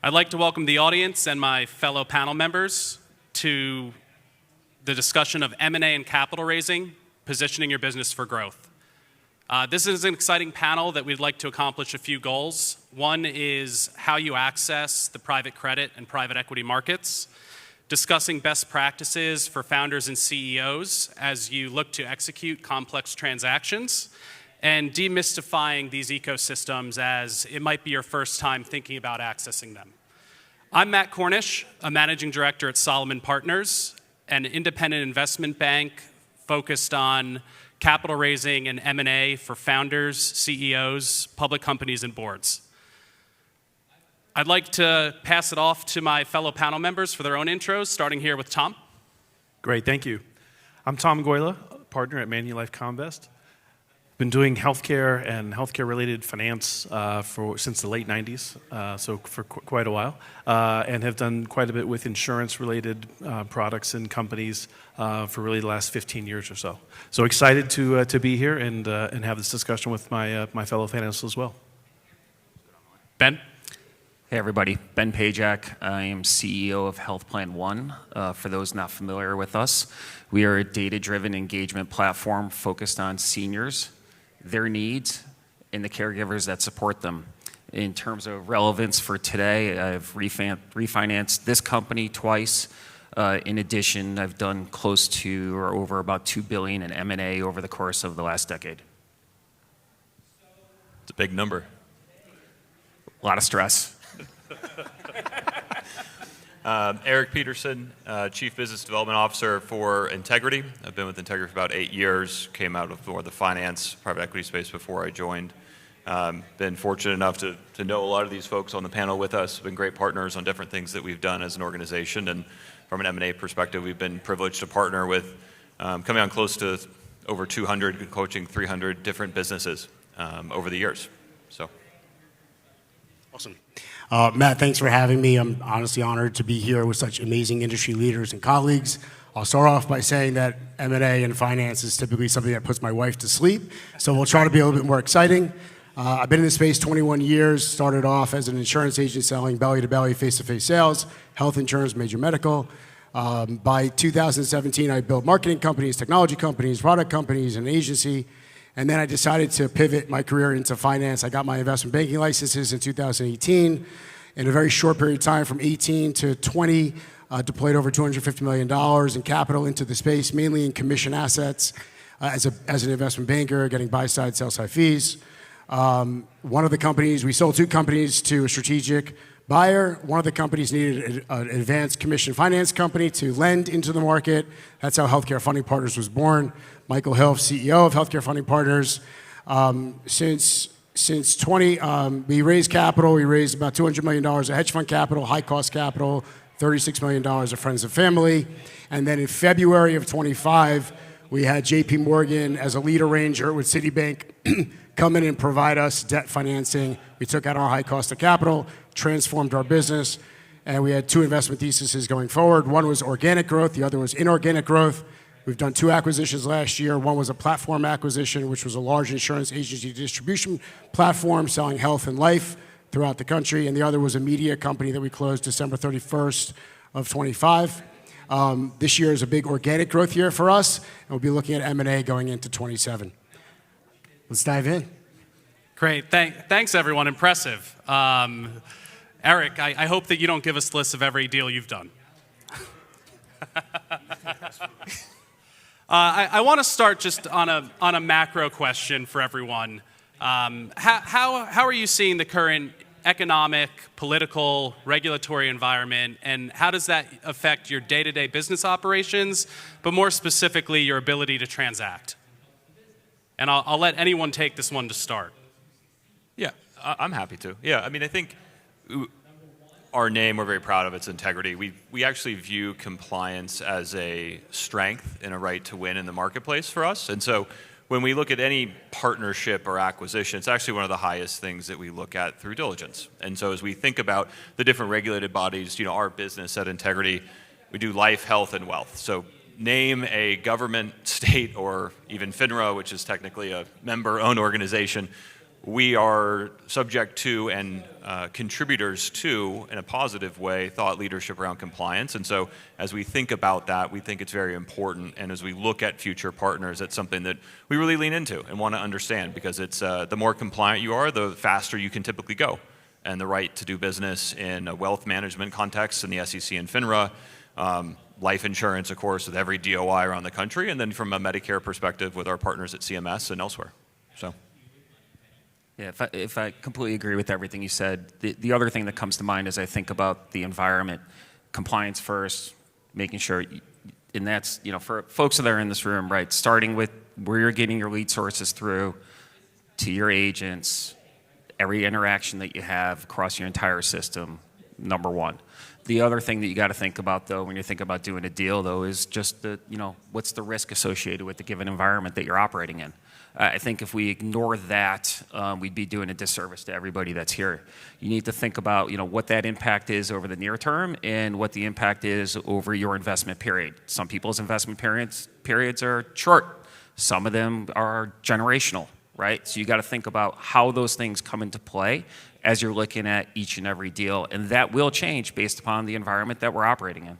I'd like to welcome the audience and my fellow panel members to the discussion of M&A and capital raising, positioning your business for growth. This is an exciting panel that we'd like to accomplish a few goals. One is how you access the private credit and private equity markets, discussing best practices for founders and CEOs as you look to execute complex transactions, and demystifying these ecosystems as it might be your first time thinking about accessing them. I'm Matt Cornish, a managing director at Solomon Partners, an independent investment bank focused on capital raising and M&A for founders, CEOs, public companies, and boards. I'd like to pass it off to my fellow panel members for their own intros, starting here with Tom. Great, thank you. I'm Tom Goila, partner at Manulife Comvest. Been doing healthcare and healthcare-related finance since the late 90s, so for quite a while, and have done quite a bit with insurance-related products and companies for really the last 15 years or so. So excited to be here and have this discussion with my fellow panelists as well. Ben? Hey everybody, Ben Pajak. I am CEO of HealthPlanOne. For those not familiar with us, we are a data-driven engagement platform focused on seniors, their needs, and the caregivers that support them. In terms of relevance for today, I've refinanced this company twice. In addition, I've done close to or over about $2 billion in M&A over the course of the last decade. It's a big number. A lot of stress. Eric Pederson, Chief Business Development Officer for Integrity. I've been with Integrity for about 8 years, came out of more of the finance, private equity space before I joined. Been fortunate enough to know a lot of these folks on the panel with us, been great partners on different things that we've done as an organization, and from an M&A perspective, we've been privileged to partner with coming on close to over 200, coaching 300 different businesses over the years. So. Awesome. Matt, thanks for having me. I'm honestly honored to be here with such amazing industry leaders and colleagues. I'll start off by saying that M&A and finance is typically something that puts my wife to sleep, so we'll try to be a little bit more exciting. I've been in this space 21 years, started off as an insurance agent selling belly-to-belly, face-to-face sales, health insurance, major medical. By 2017, I built marketing companies, technology companies, product companies, an agency. And then I decided to pivot my career into finance. I got my investment banking licenses in 2018. In a very short period of time, from 18 to 20, deployed over $250 million in capital into the space, mainly in commission assets as an investment banker, getting buy-side, sell-side fees. One of the companies, we sold 2 companies to a strategic buyer. One of the companies needed an advanced commission finance company to lend into the market. That's how Healthcare Funding Partners was born. Michael Hilf, CEO of Healthcare Funding Partners. Since 20, we raised capital. We raised about $200 million of hedge fund capital, high cost capital, $36 million of friends and family. And then in February of 25, we had JP Morgan as a lead arranger with Citibank come in and provide us debt financing. We took out our high cost of capital, transformed our business, and we had 2 investment theses going forward. One was organic growth, the other was inorganic growth. We've done 2 acquisitions last year. One was a platform acquisition, which was a large insurance agency distribution platform selling health and life throughout the country, and the other was a media company that we closed December 31st of 25. This year is a big organic growth year for us, and we'll be looking at M&A going into 27. Let's dive in. Great. Thanks, everyone. Impressive. Eric, I hope that you don't give us lists of every deal you've done. I want to start just on a macro question for everyone. How are you seeing the current economic, political, regulatory environment, and how does that affect your day-to-day business operations, but more specifically, your ability to transact? And I'll let anyone take this one to start. Yeah, I'm happy to. Yeah, I mean, I think our name, we're very proud of its integrity. We actually view compliance as a strength and a right to win in the marketplace for us. And so when we look at any partnership or acquisition, it's actually one of the highest things that we look at through diligence. And so as we think about the different regulated bodies, our business at Integrity, we do life, health, and wealth. So name a government, state, or even FINRA, which is technically a member-owned organization. we are subject to and contributors to, in a positive way, thought leadership around compliance. And so as we think about that, we think it's very important. And as we look at future partners, it's something that we really lean into and want to understand, because it's the more compliant you are, the faster you can typically go. And the right to do business in a wealth management context in the SEC and FINRA, life insurance, of course, with every DOI around the country, and then from a Medicare perspective with our partners at CMS and elsewhere. So. Yeah, if I completely agree with everything you said, the other thing that comes to mind as I think about the environment, compliance first, making sure, and that's, for folks that are in this room, right, starting with where you're getting your lead sources through, to your agents, every interaction that you have across your entire system, number one. The other thing that you got to think about, though, when you think about doing a deal, though, is just what's the risk associated with the given environment that you're operating in. I think if we ignore that, we'd be doing a disservice to everybody that's here. You need to think about, what that impact is over the near term and what the impact is over your investment period. Some people's investment periods are short. Some of them are generational, right? So you got to think about how those things come into play as you're looking at each and every deal, and that will change based upon the environment that we're operating in.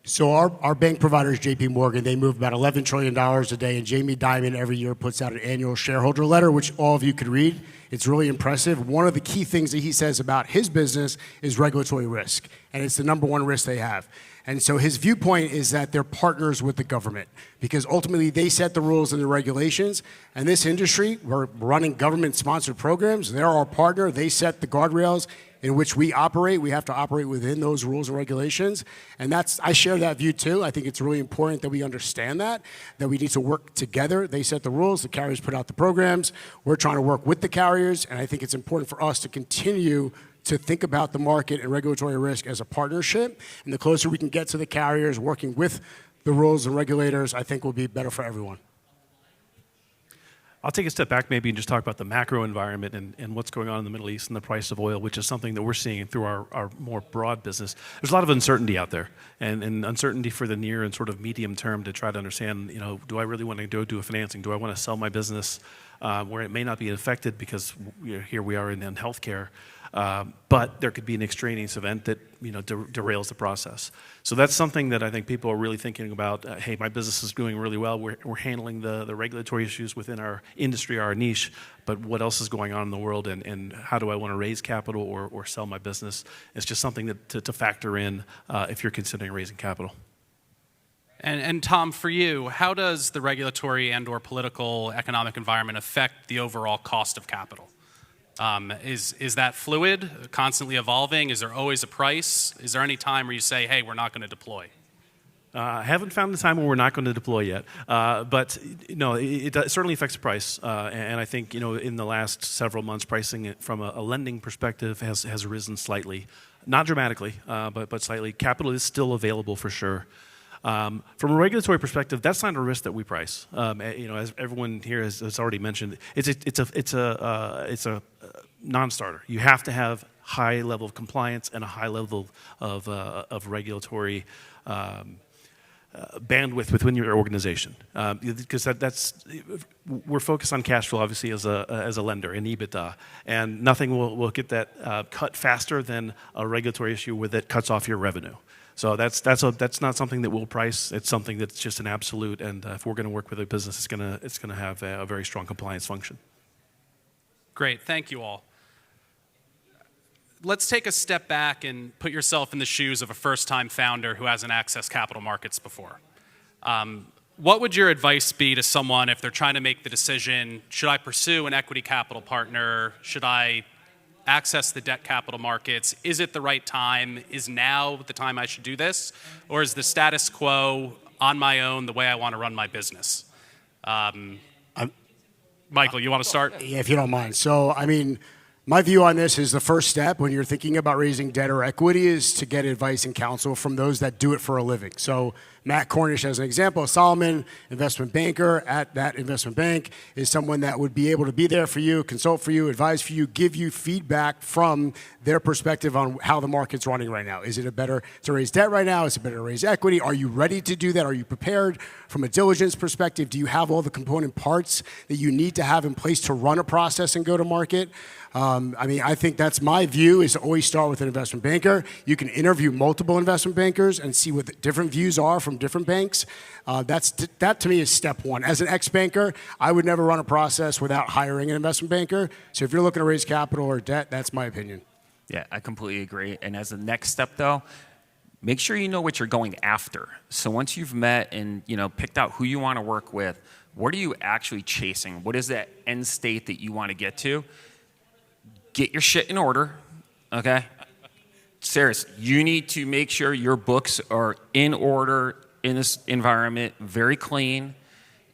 So our bank provider is JP Morgan. They move about $11 trillion a day, and Jamie Dimon every year puts out an annual shareholder letter, which all of you could read. It's really impressive. One of the key things that he says about his business is regulatory risk, and it's the number one risk they have. And so his viewpoint is that they're partners with the government, because ultimately they set the rules and the regulations. And this industry, we're running government-sponsored programs. They're our partner. They set the guardrails in which we operate. We have to operate within those rules and regulations. And I share that view too. I think it's really important that we understand that we need to work together. They set the rules, the carriers put out the programs. We're trying to work with the carriers, and I think it's important for us to continue to think about the market and regulatory risk as a partnership. And the closer we can get to the carriers, working with the rules and regulators, I think will be better for everyone. I'll take a step back maybe and just talk about the macro environment and what's going on in the Middle East and the price of oil, which is something that we're seeing through our more broad business. There's a lot of uncertainty out there, and uncertainty for the near and sort of medium term to try to understand, do I really want to go do a financing? Do I want to sell my business where it may not be affected because here we are in healthcare? But there could be an extraneous event that derails the process. So that's something that I think people are really thinking about. Hey, my business is doing really well. We're handling the regulatory issues within our industry, our niche. But what else is going on in the world, and how do I want to raise capital or sell my business? It's just something that to factor in if you're considering raising capital. And Tom, for you, how does the regulatory and/or political economic environment affect the overall cost of capital? Is that fluid, constantly evolving? Is there always a price? Is there any time where you say, hey, we're not going to deploy? I haven't found the time when we're not going to deploy yet. But no, it certainly affects the price. And I think, in the last several months, pricing from a lending perspective has risen slightly. Not dramatically, but slightly. Capital is still available for sure. From a regulatory perspective, that's not a risk that we price. As everyone here has already mentioned, it's a non-starter. You have to have high level of compliance and a high level of regulatory bandwidth within your organization, because we're focused on cash flow, obviously, as a lender in EBITDA, and nothing will get that cut faster than a regulatory issue where that cuts off your revenue. So that's not something that we'll price. It's something that's just an absolute. And if we're going to work with a business, it's going to have a very strong compliance function. Great, thank you all. Let's take a step back and put yourself in the shoes of a first-time founder who hasn't accessed capital markets before. What would your advice be to someone if they're trying to make the decision, should I pursue an equity capital partner? Should I access the debt capital markets? Is it the right time? Is now the time I should do this? Or is the status quo on my own the way I want to run my business? Michael, you want to start? Yeah, if you don't mind. So, my view on this is the first step when you're thinking about raising debt or equity is to get advice and counsel from those that do it for a living. So Matt Cornish as an example. Solomon, investment banker at that investment bank, is someone that would be able to be there for you, consult for you, advise for you, give you feedback from their perspective on how the market's running right now. Is it better to raise debt right now? Is it better to raise equity? Are you ready to do that? Are you prepared from a diligence perspective? Do you have all the component parts that you need to have in place to run a process and go to market? I think that's my view, is to always start with an investment banker. You can interview multiple investment bankers and see what the different views are from different banks. That to me is step one. As an ex-banker, I would never run a process without hiring an investment banker. So if you're looking to raise capital or debt, that's my opinion. Yeah, I completely agree. And as the next step, though, make sure you know what you're going after. So once you've met and picked out who you want to work with, what are you actually chasing? What is that end state that you want to get to? Get your shit in order, okay? Seriously, you need to make sure your books are in order in this environment, very clean,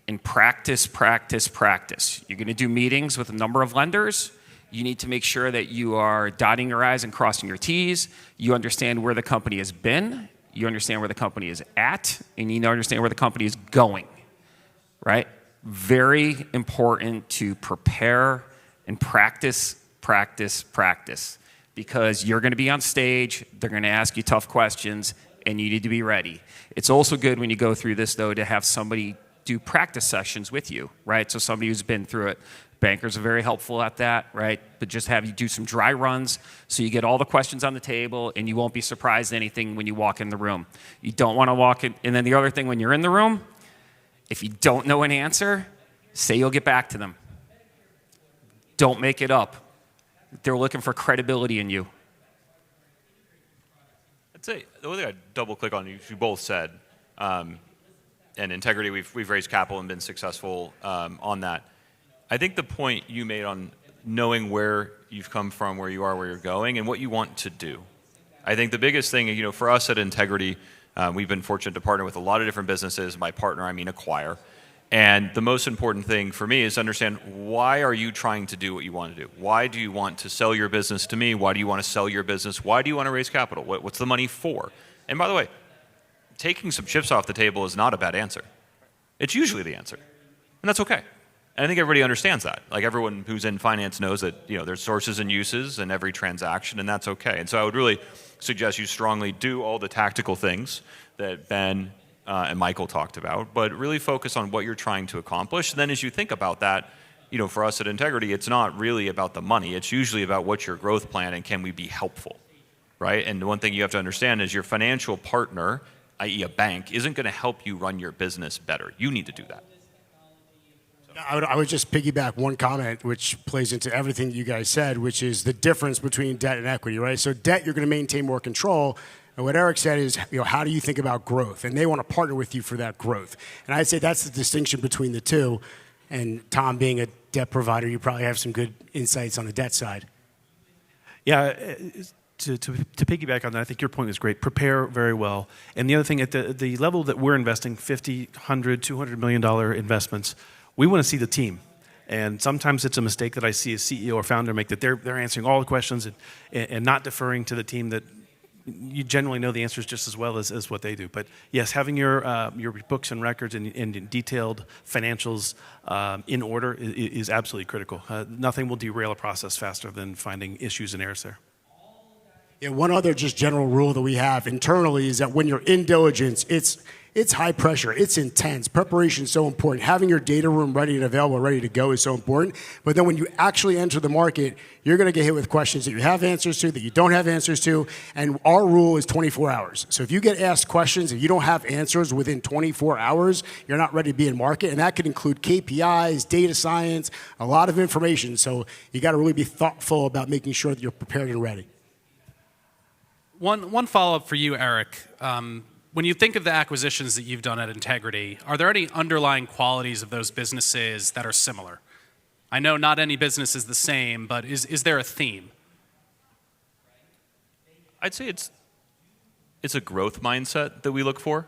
and practice, practice, practice. You're going to do meetings with a number of lenders. You need to make sure that you are dotting your I's and crossing your T's. You understand where the company has been. You understand where the company is at. And you understand where the company is going, right? Very important to prepare and practice, practice, practice. Because you're going to be on stage. They're going to ask you tough questions, and you need to be ready. It's also good when you go through this, though, to have somebody do practice sessions with you, right? So somebody who's been through it. Bankers are very helpful at that, right? But just have you do some dry runs so you get all the questions on the table and you won't be surprised at anything when you walk in the room. You don't want to walk in. And then the other thing, when you're in the room, if you don't know an answer, say you'll get back to them. Don't make it up. They're looking for credibility in you. I'd say the only thing I'd double click on, you both said, and integrity, we've raised capital and been successful on that. I think the point you made on knowing where you've come from, where you are, where you're going, and what you want to do. I think the biggest thing, for us at Integrity, we've been fortunate to partner with a lot of different businesses. By partner, I mean acquire. And the most important thing for me is to understand, why are you trying to do what you want to do? Why do you want to sell your business to me? Why do you want to sell your business? Why do you want to raise capital? What's the money for? And by the way, taking some chips off the table is not a bad answer. It's usually the answer. And that's okay. And I think everybody understands that. Like, everyone who's in finance knows that there's sources and uses in every transaction, and that's okay. And so I would really suggest you strongly do all the tactical things that Ben and Michael talked about, but really focus on what you're trying to accomplish. And then as you think about that, for us at Integrity, it's not really about the money. It's usually about what's your growth plan and can we be helpful, right? And the one thing you have to understand is your financial partner, i.e. a bank, isn't going to help you run your business better. You need to do that. I would just piggyback one comment, which plays into everything you guys said, which is the difference between debt and equity, right? So debt, you're going to maintain more control. And what Eric said is, how do you think about growth? And they want to partner with you for that growth. And I'd say that's the distinction between the two. And Tom, being a debt provider, you probably have some good insights on the debt side. Yeah, to piggyback on that, I think your point is great. Prepare very well. And the other thing, at the level that we're investing, $50, $100, $200 million investments, we want to see the team. And sometimes it's a mistake that I see a CEO or founder make, that they're answering all the questions and not deferring to the team that you generally know the answers just as well as what they do. But yes, having your books and records and detailed financials in order is absolutely critical. Nothing will derail a process faster than finding issues and errors there. Yeah, one other just general rule that we have internally is that when you're in diligence, it's high pressure. It's intense. Preparation is so important. Having your data room ready and available, ready to go is so important. But then when you actually enter the market, you're going to get hit with questions that you have answers to, that you don't have answers to. And our rule is 24 hours. So if you get asked questions and you don't have answers within 24 hours, you're not ready to be in market. And that could include KPIs, data science, a lot of information. So you got to really be thoughtful about making sure that you're prepared and ready. One follow-up for you, Eric. When you think of the acquisitions that you've done at Integrity, are there any underlying qualities of those businesses that are similar? I know not any business is the same, but is there a theme? I'd say it's a growth mindset that we look for.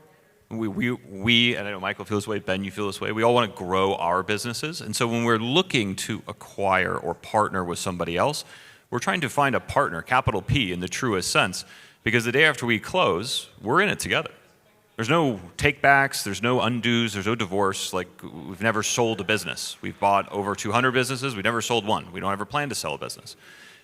We, and I know Michael feels this way, Ben, you feel this way, we all want to grow our businesses. And so when we're looking to acquire or partner with somebody else, we're trying to find a partner, capital P, in the truest sense, because the day after we close, we're in it together. There's no takebacks, there's no undos, there's no divorce. Like, we've never sold a business. We've bought over 200 businesses. We've never sold one. We don't ever plan to sell a business.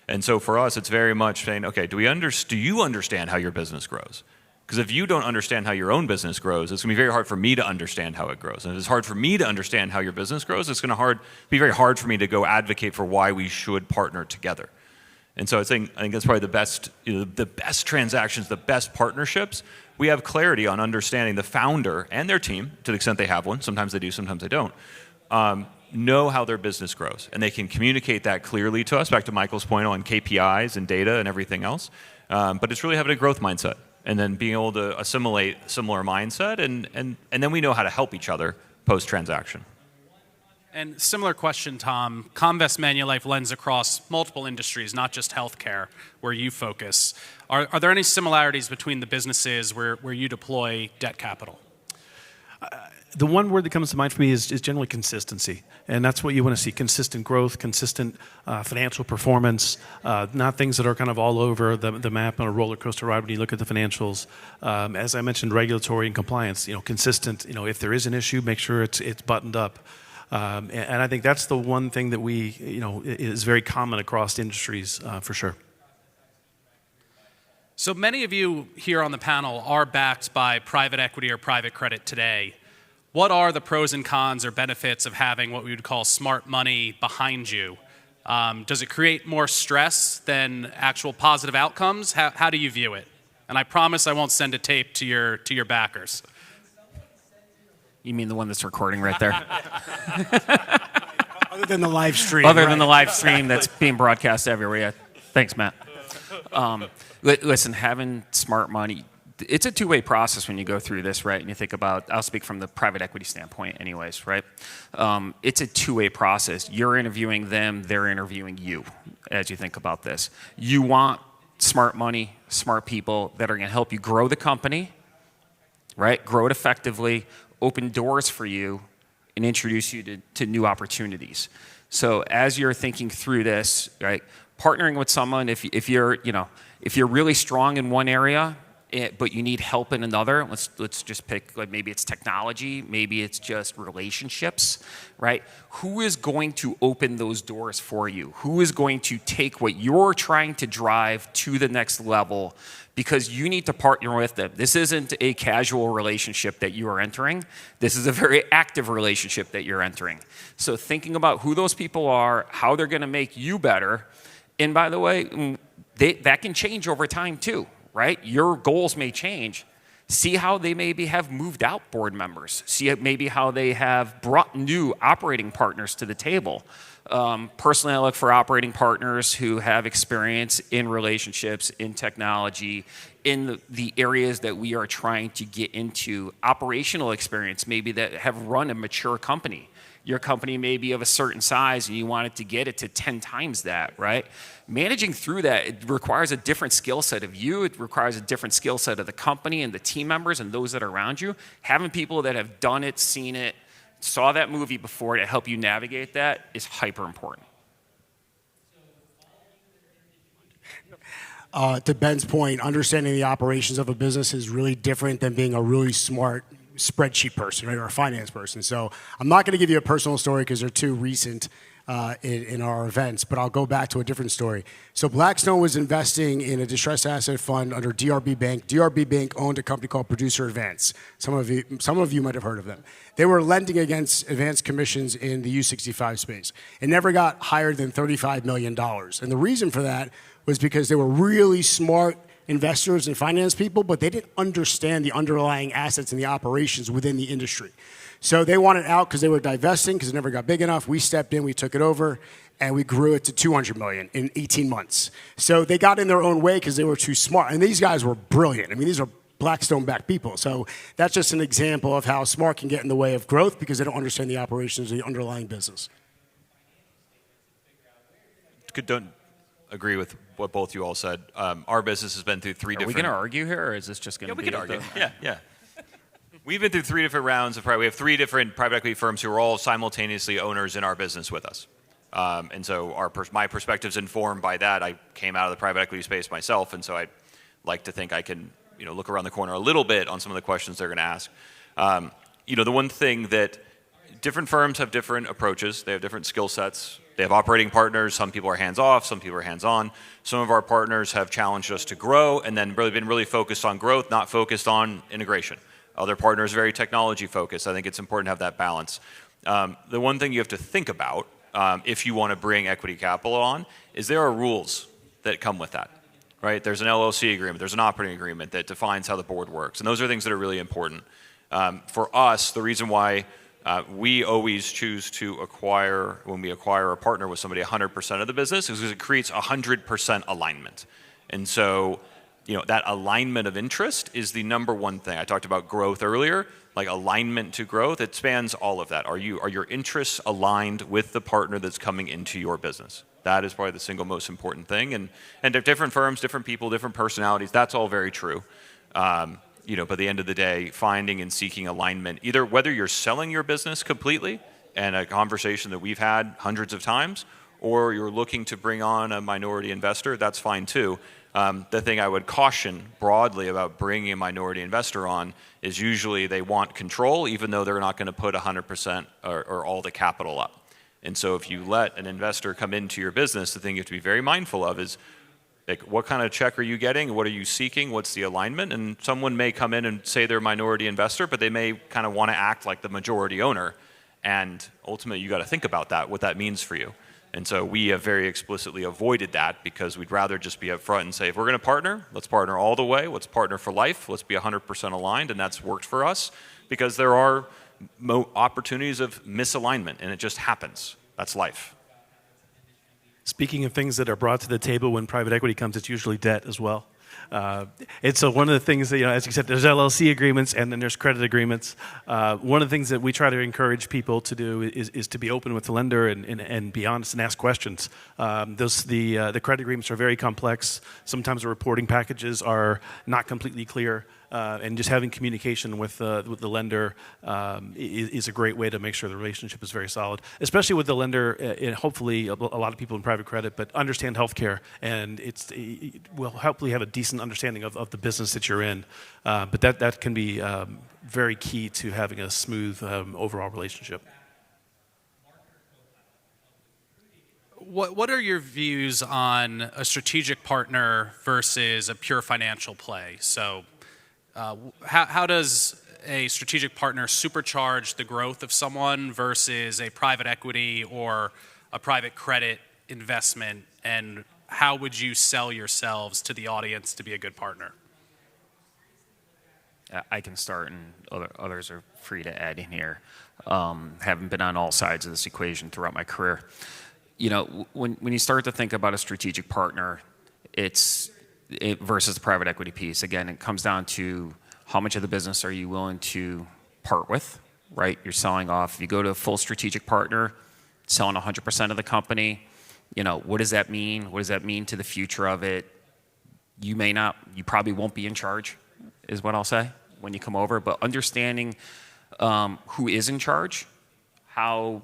And so for us, it's very much saying, okay, do you understand how your business grows? Because if you don't understand how your own business grows, it's going to be very hard for me to understand how it grows. And if it's hard for me to understand how your business grows, it's going to be very hard for me to go advocate for why we should partner together. And so I think that's probably the best transactions, the best partnerships. We have clarity on understanding the founder and their team, to the extent they have one. Sometimes they do, sometimes they don't. Know how their business grows, and they can communicate that clearly to us. Back to Michael's point on KPIs and data and everything else. But it's really having a growth mindset, and then being able to assimilate similar mindset, and then we know how to help each other post-transaction. And similar question, Tom. Comvest Manulife lends across multiple industries, not just healthcare, where you focus. Are there any similarities between the businesses where you deploy debt capital? The one word that comes to mind for me is generally consistency. And that's what you want to see, consistent growth, consistent financial performance, not things that are kind of all over the map on a roller coaster ride when you look at the financials. As I mentioned, regulatory and compliance, consistent. If there is an issue, make sure it's buttoned up. And I think that's the one thing that is very common across industries for sure. So many of you here on the panel are backed by private equity or private credit today. What are the pros and cons or benefits of having what we would call smart money behind you? Does it create more stress than actual positive outcomes? How do you view it? And I promise I won't send a tape to your backers. You mean the one that's recording right there? Other than the live stream. Other than the live stream that's being broadcast everywhere. Yeah. Thanks, Matt. Listen, having smart money, it's a two-way process when you go through this, right? And you think about, I'll speak from the private equity standpoint anyways, right? It's a two-way process. You're interviewing them, they're interviewing you as you think about this. You want smart money, smart people that are going to help you grow the company, right? Grow it effectively, open doors for you, and introduce you to new opportunities. So as you're thinking through this, right, partnering with someone, if you're really strong in one area, but you need help in another, let's just pick, like, maybe it's technology, maybe it's just relationships, right? Who is going to open those doors for you? Who is going to take what you're trying to drive to the next level? Because you need to partner with them. This isn't a casual relationship that you are entering. This is a very active relationship that you're entering. So thinking about who those people are, how they're going to make you better, and by the way, that can change over time too, right? Your goals may change. See how they maybe have moved out board members. See maybe how they have brought new operating partners to the table. Personally, I look for operating partners who have experience in relationships, in technology, in the areas that we are trying to get into, operational experience, maybe that have run a mature company. Your company may be of a certain size and you want it to get it to 10 times that, right? Managing through that, it requires a different skill set of you. It requires a different skill set of the company and the team members and those that are around you. Having people that have done it, seen it, saw that movie before to help you navigate that is hyper important. To Ben's point, understanding the operations of a business is really different than being a really smart spreadsheet person, right, or a finance person. So I'm not going to give you a personal story because they're too recent in our events, but I'll go back to a different story. So Blackstone was investing in a distressed asset fund under DRB Bank. DRB Bank owned a company called Producer Advance. Some of you might have heard of them. They were lending against advanced commissions in the U65 space. It never got higher than $35 million. And the reason for that was because they were really smart investors and finance people, but they didn't understand the underlying assets and the operations within the industry. So they wanted out because they were divesting because it never got big enough. We stepped in, we took it over, and we grew it to $200 million in 18 months. So they got in their own way because they were too smart. And these guys were brilliant. I mean, these are Blackstone-backed people. So that's just an example of how smart can get in the way of growth because they don't understand the operations of the underlying business. Don't agree with what both you all said. Our business has been through three different... Are we going to argue here, or is this just going to be... we can argue. Yeah. We've been through three different rounds of private. We have three different private equity firms who are all simultaneously owners in our business with us. And so my perspective's informed by that. I came out of the private equity space myself, and so I like to think I can look around the corner a little bit on some of the questions they're going to ask. The one thing that different firms have different approaches. They have different skill sets. They have operating partners. Some people are hands-off. Some people are hands-on. Some of our partners have challenged us to grow and then been really focused on growth, not focused on integration. Other partners are very technology-focused. I think it's important to have that balance. The one thing you have to think about if you want to bring equity capital on is there are rules that come with that. Right? There's an LLC agreement. There's an operating agreement that defines how the board works. And those are things that are really important. For us, the reason why we always choose to acquire, when we acquire or partner with somebody, 100% of the business is because it creates 100% alignment. And so, that alignment of interest is the number one thing. I talked about growth earlier, like alignment to growth. It spans all of that. Are your interests aligned with the partner that's coming into your business? That is probably the single most important thing. And they're different firms, different people, different personalities. That's all very true. But at the end of the day, finding and seeking alignment, either whether you're selling your business completely, and a conversation that we've had hundreds of times, or you're looking to bring on a minority investor, that's fine too. The thing I would caution broadly about bringing a minority investor on is usually they want control, even though they're not going to put 100% or all the capital up. And so if you let an investor come into your business, the thing you have to be very mindful of is, like, what kind of check are you getting? What are you seeking? What's the alignment? And someone may come in and say they're a minority investor, but they may kind of want to act like the majority owner. And ultimately, you got to think about that, what that means for you. And so we have very explicitly avoided that because we'd rather just be upfront and say, if we're going to partner, let's partner all the way. Let's partner for life. Let's be 100% aligned. And that's worked for us because there are opportunities of misalignment, and it just happens. That's life. Speaking of things that are brought to the table when private equity comes, it's usually debt as well. It's one of the things that, as you said, there's LLC agreements and then there's credit agreements. One of the things that we try to encourage people to do is to be open with the lender and be honest and ask questions. The credit agreements are very complex. Sometimes the reporting packages are not completely clear. And just having communication with the lender is a great way to make sure the relationship is very solid, especially with the lender. And hopefully, a lot of people in private credit, but understand healthcare, and it will hopefully have a decent understanding of the business that you're in. But that can be very key to having a smooth overall relationship. What are your views on a strategic partner versus a pure financial play? So, how does a strategic partner supercharge the growth of someone versus a private equity or a private credit investment? And how would you sell yourselves to the audience to be a good partner? I can start, and others are free to add in here. Having been on all sides of this equation throughout my career, when you start to think about a strategic partner, versus the private equity piece, again, it comes down to how much of the business are you willing to part with, right? You're selling off. If you go to a full strategic partner, selling 100% of the company, what does that mean? What does that mean to the future of it? You probably won't be in charge, is what I'll say, when you come over. But understanding who is in charge, how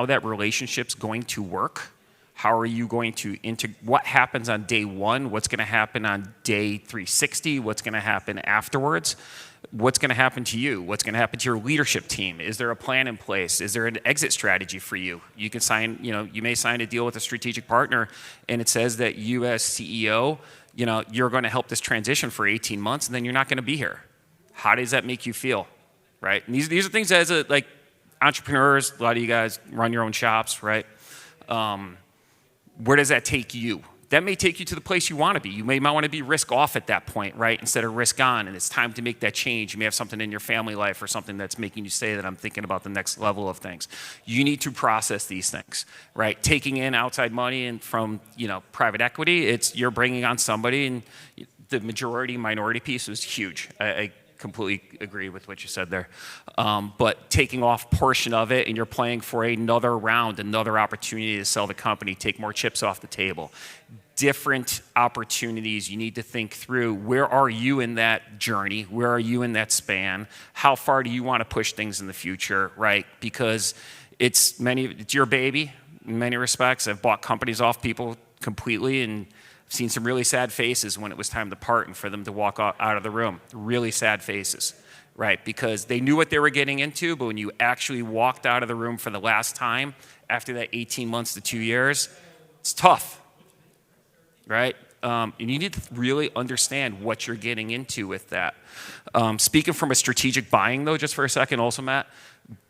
that relationship's going to work. How are you going to what happens on day one? What's going to happen on day 360? What's going to happen afterwards? What's going to happen to you? What's going to happen to your leadership team? Is there a plan in place? Is there an exit strategy for you? You can sign, you may sign a deal with a strategic partner, and it says that you as CEO, you're going to help this transition for 18 months, and then you're not going to be here. How does that make you feel, right? And these are things as entrepreneurs. A lot of you guys run your own shops, right? Where does that take you? That may take you to the place you want to be. You might want to be risk off at that point, right? Instead of risk on, and it's time to make that change. You may have something in your family life or something that's making you say that I'm thinking about the next level of things. You need to process these things, right? Taking in outside money and from, private equity, you're bringing on somebody, and the minority piece is huge. I completely agree with what you said there. But taking off portion of it, and you're playing for another round, another opportunity to sell the company, take more chips off the table. Different opportunities you need to think through. Where are you in that journey? Where are you in that span? How far do you want to push things in the future, right? Because it's your baby in many respects. I've bought companies off people completely, and Seen some really sad faces when it was time to part and for them to walk out of the room. Really sad faces, right? Because they knew what they were getting into, but when you actually walked out of the room for the last time after that 18 months to 2 years, it's tough, right? And you need to really understand what you're getting into with that. Speaking from a strategic buying, though, just for a second also, Matt,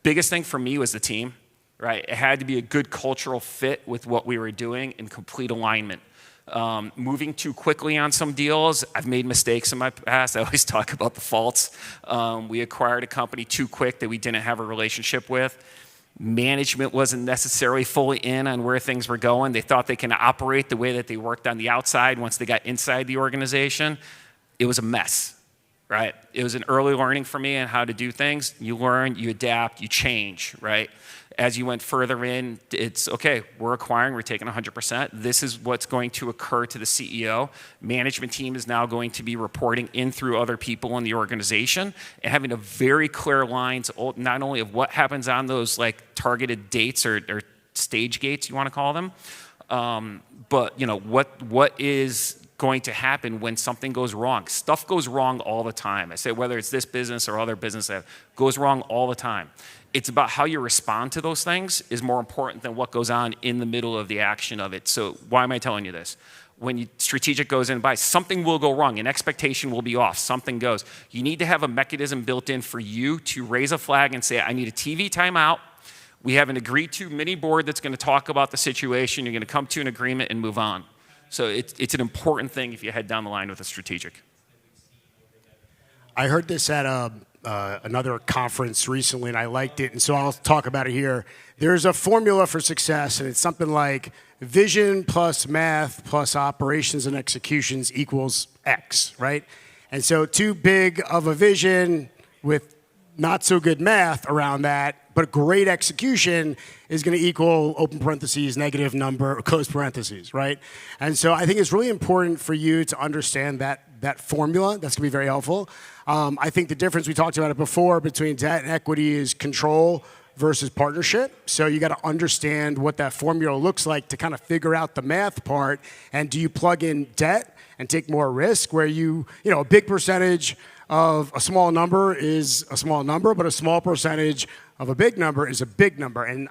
biggest thing for me was the team, right? It had to be a good cultural fit with what we were doing in complete alignment. Moving too quickly on some deals, I've made mistakes in my past. I always talk about the faults. We acquired a company too quick that we didn't have a relationship with. Management wasn't necessarily fully in on where things were going. They thought they can operate the way that they worked on the outside once they got inside the organization. It was a mess, right? It was an early learning for me on how to do things. You learn, you adapt, you change, right? As you went further in, it's okay, we're acquiring, we're taking 100%. This is what's going to occur to the CEO. Management team is now going to be reporting in through other people in the organization and having a very clear lines, not only of what happens on those like targeted dates or stage gates, you want to call them, but you know, what is going to happen when something goes wrong. Stuff goes wrong all the time. I say whether it's this business or other business that goes wrong all the time. It's about how you respond to those things is more important than what goes on in the middle of the action of it. So why am I telling you this? When strategic goes in and buys, something will go wrong. An expectation will be off. Something goes. You need to have a mechanism built in for you to raise a flag and say, I need a TV timeout. We have an agreed to mini board that's going to talk about the situation. You're going to come to an agreement and move on. So it's an important thing if you head down the line with a strategic. I heard this at another conference recently, and I liked it, and so I'll talk about it here. There's a formula for success, and it's something like vision plus math plus operations and executions equals X, right? And so too big of a vision with not so good math around that, but great execution is going to equal open parentheses, negative number, close parentheses, right? And so I think it's really important for you to understand that formula. That's going to be very helpful. I think the difference, we talked about it before, between debt and equity is control versus partnership. So you got to understand what that formula looks like to kind of figure out the math part. And do you plug in debt and take more risk where a big percentage of a small number is a small number, but a small percentage of a big number is a big number. And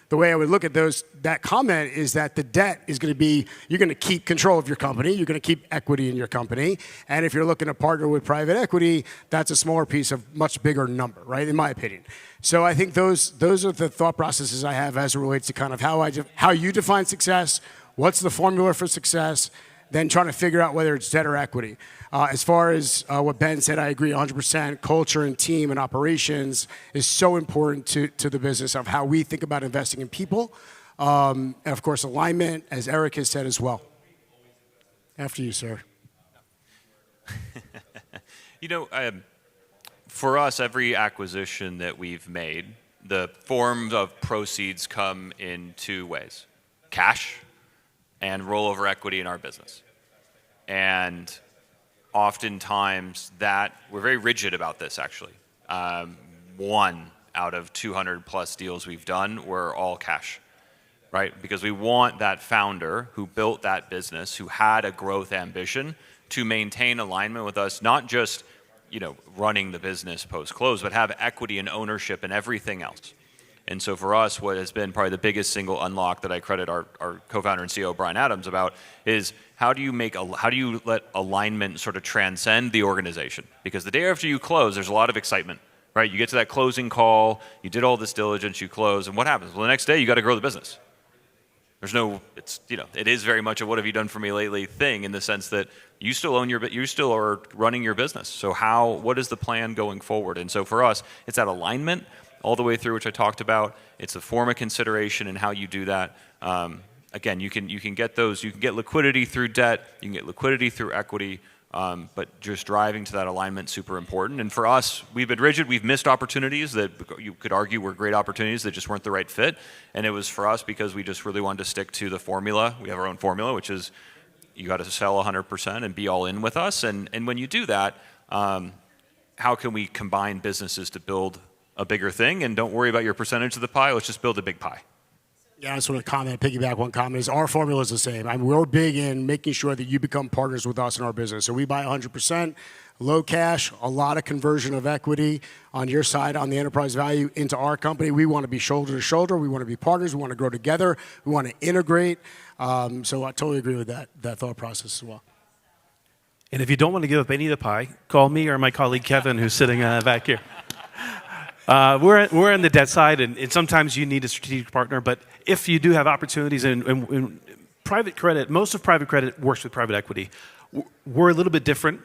the way I would look at that comment is that the debt is going to be, you're going to keep control of your company, you're going to keep equity in your company. And if you're looking to partner with private equity, that's a smaller piece of much bigger number, right? In my opinion. So I think those are the thought processes I have as it relates to kind of how you define success, what's the formula for success, then trying to figure out whether it's debt or equity. As far as what Ben said, I agree 100%. Culture and team and operations is so important to the business of how we think about investing in people. And of course, alignment, as Eric has said as well. After you, sir. For us, every acquisition that we've made, the forms of proceeds come in two ways: cash and rollover equity in our business. And oftentimes we're very rigid about this, actually. 1 out of 200 plus deals we've done were all cash, right? Because we want that founder who built that business, who had a growth ambition, to maintain alignment with us, not just running the business post-close, but have equity and ownership in everything else. And so for us, what has been probably the biggest single unlock that I credit our co-founder and CEO, Brian Adams, about is how do you let alignment sort of transcend the organization? Because the day after you close, there's a lot of excitement, right? You get to that closing call, you did all this diligence, you close, and what happens? Well, the next day you got to grow the business. It is very much a what have you done for me lately thing, in the sense that you still are running your business. So what is the plan going forward? And so for us, it's that alignment all the way through, which I talked about. It's a form of consideration and how you do that. Again, you can get those. You can get liquidity through debt. You can get liquidity through equity. But just driving to that alignment, super important. And for us, we've been rigid. We've missed opportunities that you could argue were great opportunities that just weren't the right fit. And it was for us because we just really wanted to stick to the formula. We have our own formula, which is you got to sell 100% and be all in with us. And when you do that, how can we combine businesses to build a bigger thing? And don't worry about your percentage of the pie. Let's just build a big pie. Yeah, I just want to piggyback one comment, is our formula is the same. I mean, we're big in making sure that you become partners with us in our business. So we buy 100%, low cash, a lot of conversion of equity on your side, on the enterprise value into our company. We want to be shoulder to shoulder. We want to be partners. We want to grow together. We want to integrate. So I totally agree with that thought process as well. And if you don't want to give up any of the pie, call me or my colleague Kevin, who's sitting back here. We're on the debt side, and sometimes you need a strategic partner. But if you do have opportunities in private credit, most of private credit works with private equity. We're a little bit different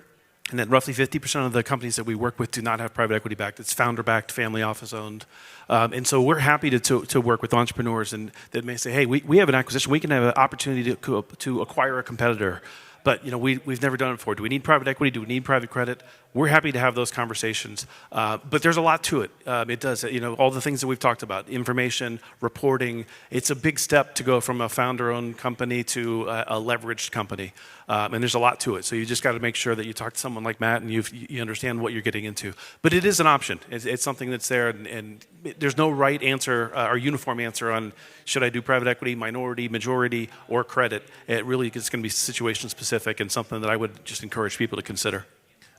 in that roughly 50% of the companies that we work with do not have private equity backed. It's founder-backed, family office-owned. And so we're happy to work with entrepreneurs and that may say, hey, we have an acquisition. We can have an opportunity to acquire a competitor. But we've never done it before. Do we need private equity? Do we need private credit? We're happy to have those conversations. But there's a lot to it. It does. All the things that we've talked about, information, reporting. It's a big step to go from a founder-owned company to a leveraged company. And there's a lot to it. So you just got to make sure that you talk to someone like Matt and you understand what you're getting into. But it is an option. It's something that's there. And there's no right answer or uniform answer on should I do private equity, minority, majority, or credit. It really is going to be situation specific and something that I would just encourage people to consider.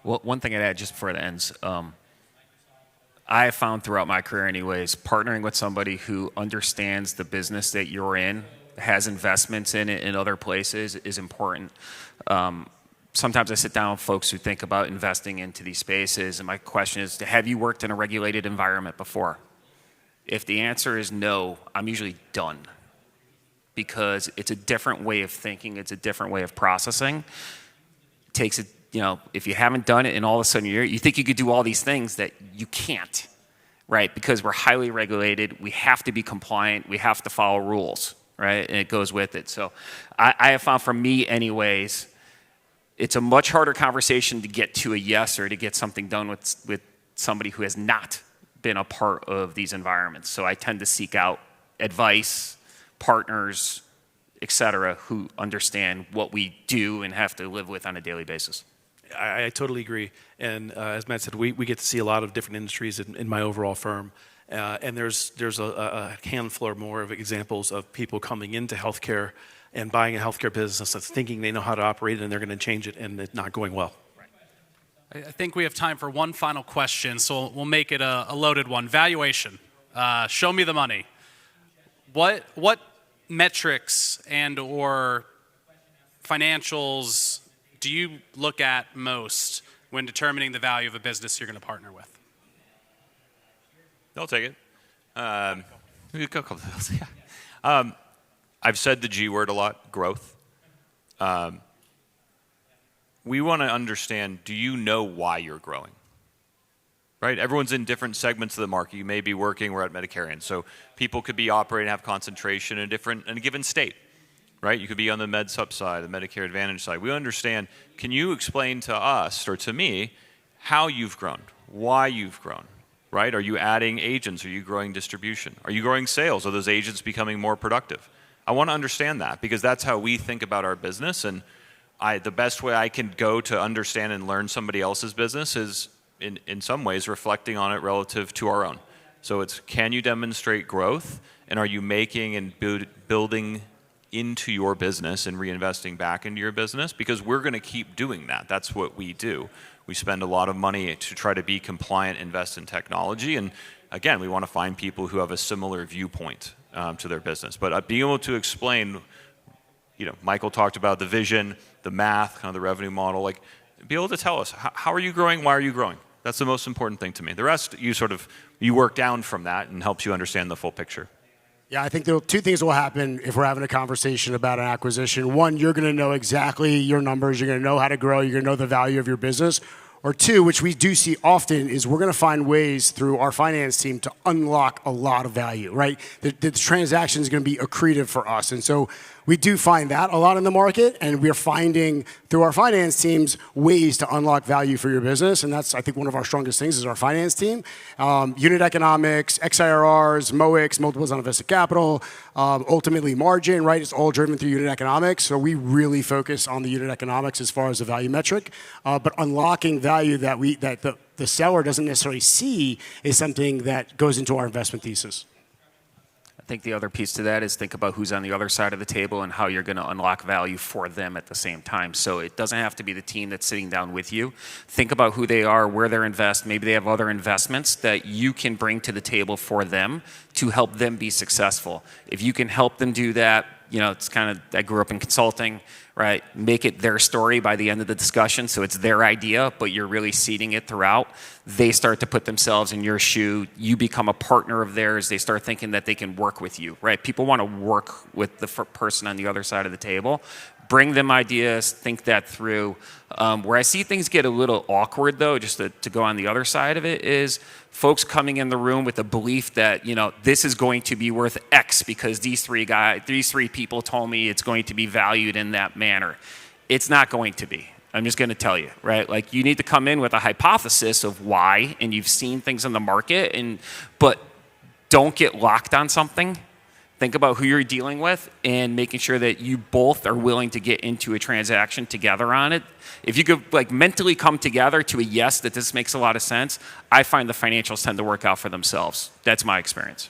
Well, one thing I'd add just before it ends, I have found throughout my career anyways, partnering with somebody who understands the business that you're in, has investments in it in other places is important. Sometimes I sit down with folks who think about investing into these spaces, and my question is, have you worked in a regulated environment before? If the answer is no, I'm usually done because it's a different way of thinking, it's a different way of processing. It takes if you haven't done it and all of a sudden you think you could do all these things that you can't, right? Because we're highly regulated, we have to be compliant, we have to follow rules, right? And it goes with it. So I have found for me anyways, it's a much harder conversation to get to a yes or to get something done with somebody who has not been a part of these environments. So I tend to seek out advice, partners, et cetera, who understand what we do and have to live with on a daily basis. I totally agree. And as Matt said, we get to see a lot of different industries in my overall firm. And there's a handful or more of examples of people coming into healthcare and buying a healthcare business that's thinking they know how to operate it and they're going to change it and it's not going well. I think we have time for one final question, so we'll make it a loaded one. Valuation. Show me the money. What metrics and or financials do you look at most when determining the value of a business you're going to partner with? I'll take it. I've said the G word a lot, growth. We want to understand, do you know why you're growing? Right? Everyone's in different segments of the market. You may be working, we're at Medicarians, so people could be operating, have concentration in a given state. Right? You could be on the Med Sup side, the Medicare Advantage side. We understand, can you explain to us or to me how you've grown, why you've grown, right? Are you adding agents? Are you growing distribution? Are you growing sales? Are those agents becoming more productive? I want to understand that because that's how we think about our business. And the best way I can go to understand and learn somebody else's business is in some ways reflecting on it relative to our own. So it's, can you demonstrate growth? And are you making and building into your business and reinvesting back into your business? Because we're going to keep doing that. That's what we do. We spend a lot of money to try to be compliant, invest in technology. And again, we want to find people who have a similar viewpoint to their business. But being able to explain, Michael talked about the vision, the math, kind of the revenue model, like be able to tell us, how are you growing? Why are you growing? That's the most important thing to me. The rest, you work down from that and helps you understand the full picture. Yeah, I think there are two things will happen if we're having a conversation about an acquisition. One, you're going to know exactly your numbers. You're going to know how to grow. You're going to know the value of your business. Or two, which we do see often, is we're going to find ways through our finance team to unlock a lot of value, right? The transaction is going to be accretive for us. And so we do find that a lot in the market, and we're finding through our finance teams ways to unlock value for your business. And that's, I think, one of our strongest things is our finance team. Unit economics, XIRRs, MOICs, multiples on invested capital, ultimately margin, right? It's all driven through unit economics. So we really focus on the unit economics as far as the value metric. But unlocking value that the seller doesn't necessarily see is something that goes into our investment thesis. think the other piece to that is think about who's on the other side of the table and how you're going to unlock value for them at the same time. So it doesn't have to be the team that's sitting down with you. Think about who they are, where they're invest. Maybe they have other investments that you can bring to the table for them to help them be successful. If you can help them do that, it's kind of, I grew up in consulting, right? Make it their story by the end of the discussion, so it's their idea, but you're really seeding it throughout. They start to put themselves in your shoe. You become a partner of theirs. They start thinking that they can work with you, right? People want to work with the person on the other side of the table. Bring them ideas, think that through. Where I see things get a little awkward, though, just to go on the other side of it, is folks coming in the room with the belief that this is going to be worth X because these three people told me it's going to be valued in that manner. It's not going to be. I'm just going to tell you, right? Like, you need to come in with a hypothesis of why, and you've seen things in the market, but don't get locked on something. Think about who you're dealing with and making sure that you both are willing to get into a transaction together on it. If you could mentally come together to a yes, that this makes a lot of sense, I find the financials tend to work out for themselves. That's my experience.